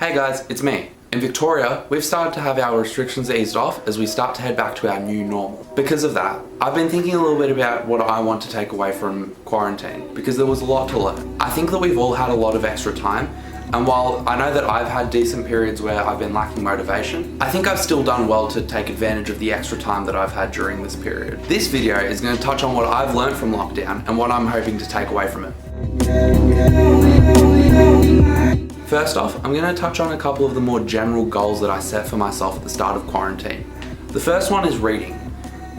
Hey guys, it's me. In Victoria, we've started to have our restrictions eased off as we start to head back to our new normal. Because of that, I've been thinking a little bit about what I want to take away from quarantine, because there was a lot to learn. I think that we've all had a lot of extra time, and while I know that I've had decent periods where I've been lacking motivation, I think I've still done well to take advantage of the extra time that I've had during this period. This video is going to touch on what I've learned from lockdown and what I'm hoping to take away from it. First off, I'm going to touch on a couple of the more general goals that I set for myself at the start of quarantine. The first one is reading.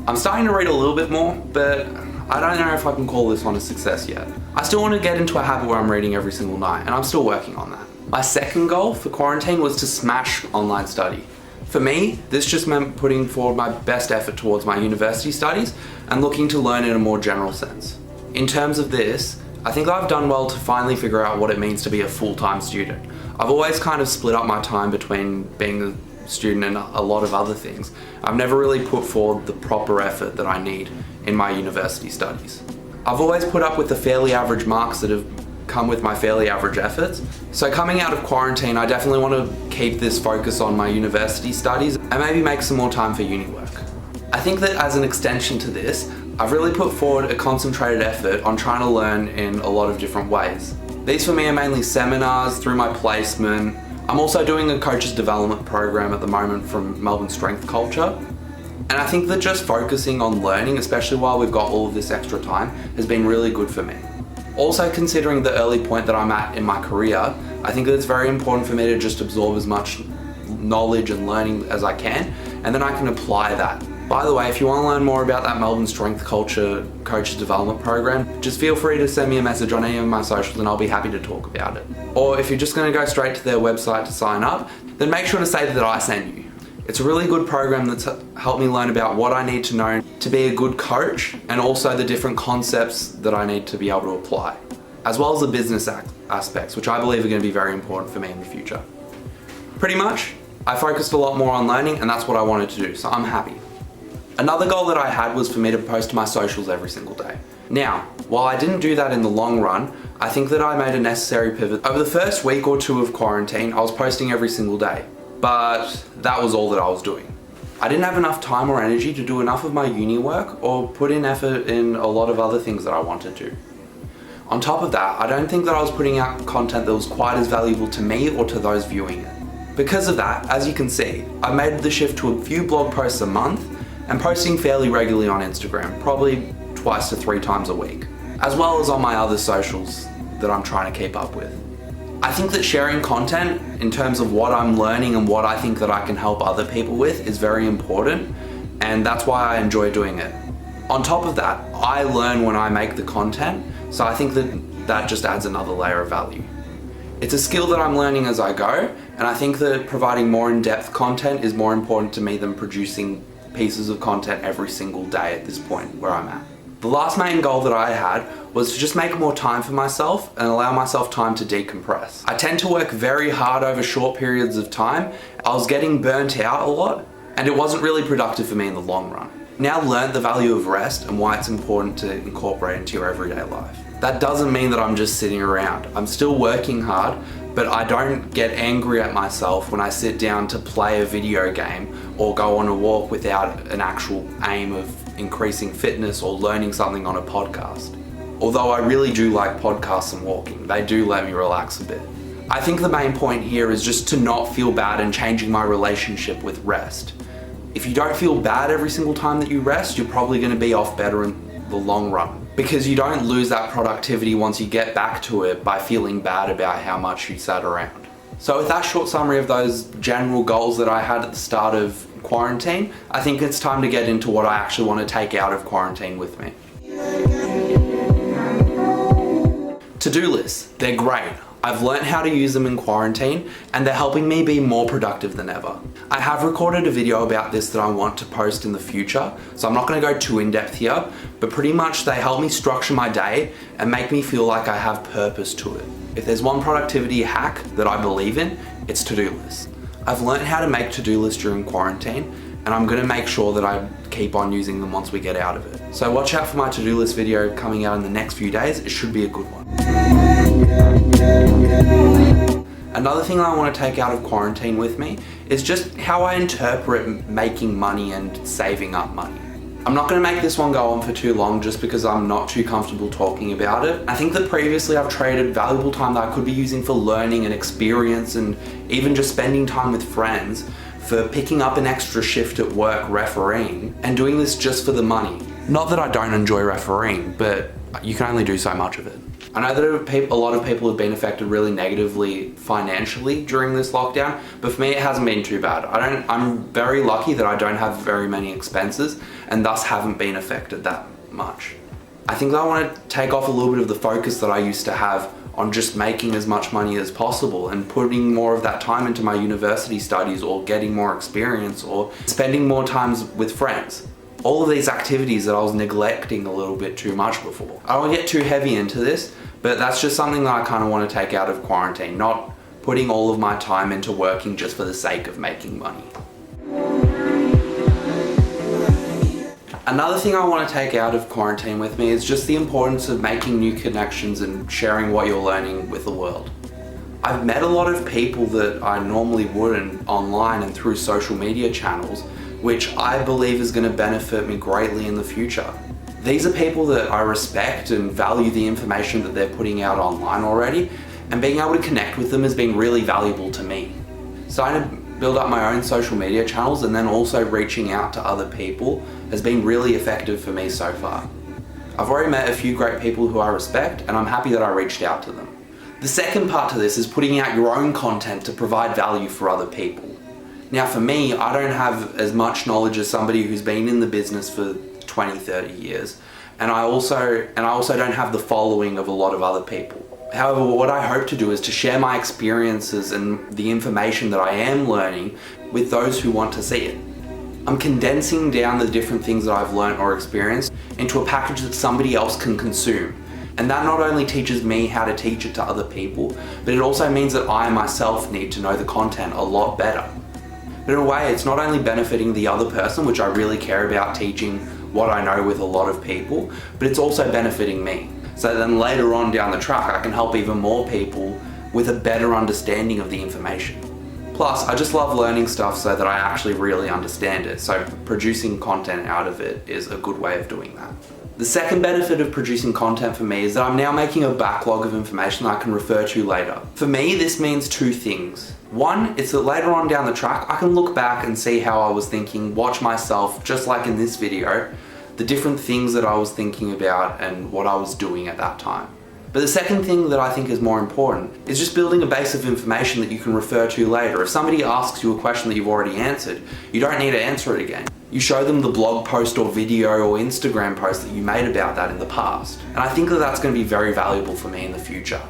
I'm starting to read a little bit more, but I don't know if I can call this one a success yet. I still want to get into a habit where I'm reading every single night, and I'm still working on that. My second goal for quarantine was to smash online study. For me, this just meant putting forward my best effort towards my university studies and looking to learn in a more general sense. In terms of this, I think I've done well to finally figure out what it means to be a full-time student. I've always kind of split up my time between being a student and a lot of other things. I've never really put forward the proper effort that I need in my university studies. I've always put up with the fairly average marks that have come with my fairly average efforts. So coming out of quarantine, I definitely want to keep this focus on my university studies and maybe make some more time for uni work. I think that as an extension to this, I've really put forward a concentrated effort on trying to learn in a lot of different ways. These for me are mainly seminars, through my placement. I'm also doing a coach's development program at the moment from Melbourne Strength Culture. And I think that just focusing on learning, especially while we've got all of this extra time, has been really good for me. Also, considering the early point that I'm at in my career, I think that it's very important for me to just absorb as much knowledge and learning as I can, and then I can apply that. By the way, if you want to learn more about that Melbourne Strength Culture Coaches Development Program, just feel free to send me a message on any of my socials and I'll be happy to talk about it. Or if you're just going to go straight to their website to sign up, then make sure to say that I sent you. It's a really good program that's helped me learn about what I need to know to be a good coach, and also the different concepts that I need to be able to apply, as well as the business aspects, which I believe are going to be very important for me in the future. Pretty much, I focused a lot more on learning, and that's what I wanted to do, so I'm happy. Another goal that I had was for me to post to my socials every single day. Now, while I didn't do that in the long run, I think that I made a necessary pivot. Over the first week or two of quarantine, I was posting every single day, but that was all that I was doing. I didn't have enough time or energy to do enough of my uni work or put in effort in a lot of other things that I wanted to. On top of that, I don't think that I was putting out content that was quite as valuable to me or to those viewing it. Because of that, as you can see, I made the shift to a few blog posts a month and posting fairly regularly on Instagram, probably 2 to 3 times a week, as well as on my other socials that I'm trying to keep up with. I think that sharing content in terms of what I'm learning and what I think that I can help other people with is very important, and that's why I enjoy doing it. On top of that, I learn when I make the content, so I think that just adds another layer of value. It's a skill that I'm learning as I go, and I think that providing more in-depth content is more important to me than producing pieces of content every single day at this point where I'm at. The last main goal that I had was to just make more time for myself and allow myself time to decompress. I tend to work very hard over short periods of time. I was getting burnt out a lot, and it wasn't really productive for me in the long run. Now learned the value of rest and why it's important to incorporate into your everyday life. That doesn't mean that I'm just sitting around. I'm still working hard, but I don't get angry at myself when I sit down to play a video game or go on a walk without an actual aim of increasing fitness or learning something on a podcast. Although I really do like podcasts and walking, they do let me relax a bit. I think the main point here is just to not feel bad and changing my relationship with rest. If you don't feel bad every single time that you rest, you're probably going to be off better in the long run, because you don't lose that productivity once you get back to it by feeling bad about how much you sat around. So with that short summary of those general goals that I had at the start of quarantine, I think it's time to get into what I actually want to take out of quarantine with me. To-do lists, they're great. I've learned how to use them in quarantine, and they're helping me be more productive than ever. I have recorded a video about this that I want to post in the future, so I'm not going to go too in-depth here, but pretty much they help me structure my day and make me feel like I have purpose to it. If there's one productivity hack that I believe in, it's to-do lists. I've learned how to make to-do lists during quarantine, and I'm going to make sure that I keep on using them once we get out of it. So watch out for my to-do list video coming out in the next few days. It should be a good one. Another thing I want to take out of quarantine with me is just how I interpret making money and saving up money. I'm not going to make this one go on for too long just because I'm not too comfortable talking about it. I think that previously I've traded valuable time that I could be using for learning and experience and even just spending time with friends for picking up an extra shift at work refereeing and doing this just for the money. Not that I don't enjoy refereeing, but you can only do so much of it. I know that a lot of people have been affected really negatively financially during this lockdown, but for me it hasn't been too bad. I'm very lucky that I don't have very many expenses and thus haven't been affected that much. I think that I want to take off a little bit of the focus that I used to have on just making as much money as possible and putting more of that time into my university studies or getting more experience or spending more time with friends. All of these activities that I was neglecting a little bit too much before. I don't get too heavy into this, but that's just something that I kind of want to take out of quarantine, not putting all of my time into working just for the sake of making money. Another thing I want to take out of quarantine with me is just the importance of making new connections and sharing what you're learning with the world. I've met a lot of people that I normally wouldn't online and through social media channels, which I believe is going to benefit me greatly in the future. These are people that I respect and value the information that they're putting out online already, and being able to connect with them has been really valuable to me. Starting to build up my own social media channels and then also reaching out to other people has been really effective for me so far. I've already met a few great people who I respect, and I'm happy that I reached out to them. The second part to this is putting out your own content to provide value for other people. Now for me, I don't have as much knowledge as somebody who's been in the business for 20, 30 years. And I also don't have the following of a lot of other people. However, what I hope to do is to share my experiences and the information that I am learning with those who want to see it. I'm condensing down the different things that I've learned or experienced into a package that somebody else can consume. And that not only teaches me how to teach it to other people, but it also means that I myself need to know the content a lot better. But in a way, it's not only benefiting the other person, which I really care about teaching what I know with a lot of people, but it's also benefiting me. So then later on down the track, I can help even more people with a better understanding of the information. Plus, I just love learning stuff so that I actually really understand it. So producing content out of it is a good way of doing that. The second benefit of producing content for me is that I'm now making a backlog of information that I can refer to later. For me, this means two things. One, it's that later on down the track, I can look back and see how I was thinking, watch myself, just like in this video, the different things that I was thinking about and what I was doing at that time. But the second thing that I think is more important is just building a base of information that you can refer to later. If somebody asks you a question that you've already answered, you don't need to answer it again. You show them the blog post or video or Instagram post that you made about that in the past. And I think that that's going to be very valuable for me in the future.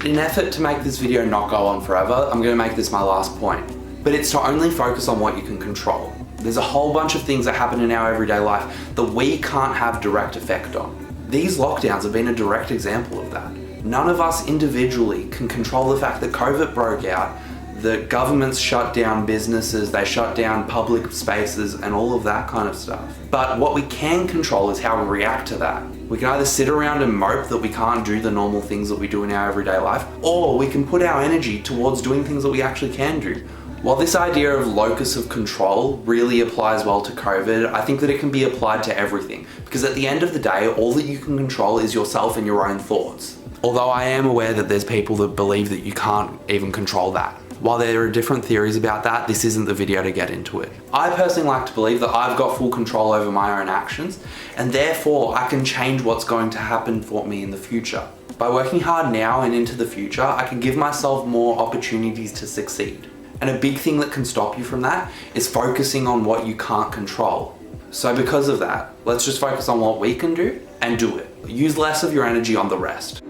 In an effort to make this video not go on forever, I'm going to make this my last point. But it's to only focus on what you can control. There's a whole bunch of things that happen in our everyday life that we can't have direct effect on. These lockdowns have been a direct example of that. None of us individually can control the fact that COVID broke out, that governments shut down businesses, they shut down public spaces and all of that kind of stuff. But what we can control is how we react to that. We can either sit around and mope that we can't do the normal things that we do in our everyday life, or we can put our energy towards doing things that we actually can do. While this idea of locus of control really applies well to COVID, I think that it can be applied to everything. Because at the end of the day, all that you can control is yourself and your own thoughts. Although I am aware that there's people that believe that you can't even control that. While there are different theories about that, this isn't the video to get into it. I personally like to believe that I've got full control over my own actions, and therefore I can change what's going to happen for me in the future. By working hard now and into the future, I can give myself more opportunities to succeed. And a big thing that can stop you from that is focusing on what you can't control. So because of that, let's just focus on what we can do and do it. Use less of your energy on the rest.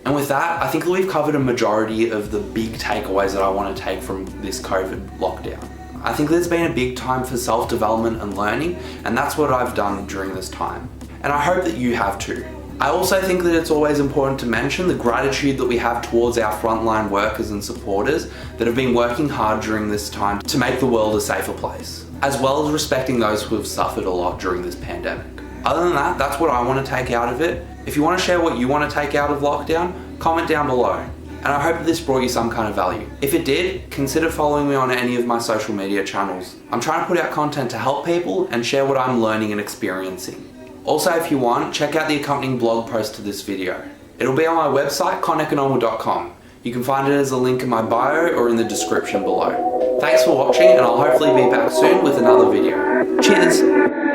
And with that, I think that we've covered a majority of the big takeaways that I want to take from this COVID lockdown. I think there's been a big time for self-development and learning, and that's what I've done during this time. And I hope that you have too. I also think that it's always important to mention the gratitude that we have towards our frontline workers and supporters that have been working hard during this time to make the world a safer place, as well as respecting those who have suffered a lot during this pandemic. Other than that, that's what I want to take out of it. If you want to share what you want to take out of lockdown, comment down below. And I hope that this brought you some kind of value. If it did, consider following me on any of my social media channels. I'm trying to put out content to help people and share what I'm learning and experiencing. Also, if you want, check out the accompanying blog post to this video. It'll be on my website, coneconomical.com. You can find it as a link in my bio or in the description below. Thanks for watching, and I'll hopefully be back soon with another video. Cheers!